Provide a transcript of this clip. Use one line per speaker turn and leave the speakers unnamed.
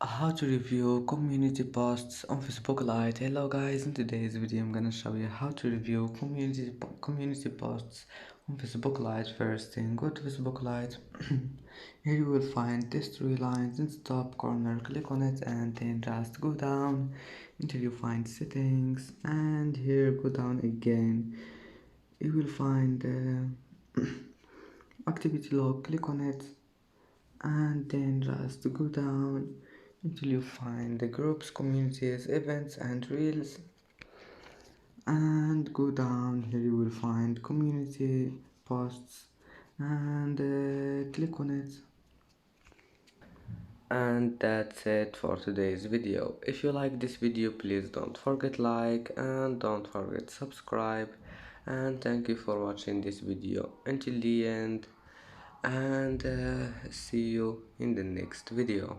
How to review community posts on Facebook Lite. Hello guys, in today's video I'm gonna show you how to review community posts on Facebook Lite. First thing, go to Facebook Lite. Here you will find these three lines in the top corner. Click on it and then just go down until you find settings, and here go down again. You will find activity log. Click on it and then just go down until you find the groups, communities, events and reels, and go down. Here you will find community posts and click on it. And that's it for today's video. If you like this video, please don't forget like and don't forget subscribe, and thank you for watching this video until the end, and see you in the next video.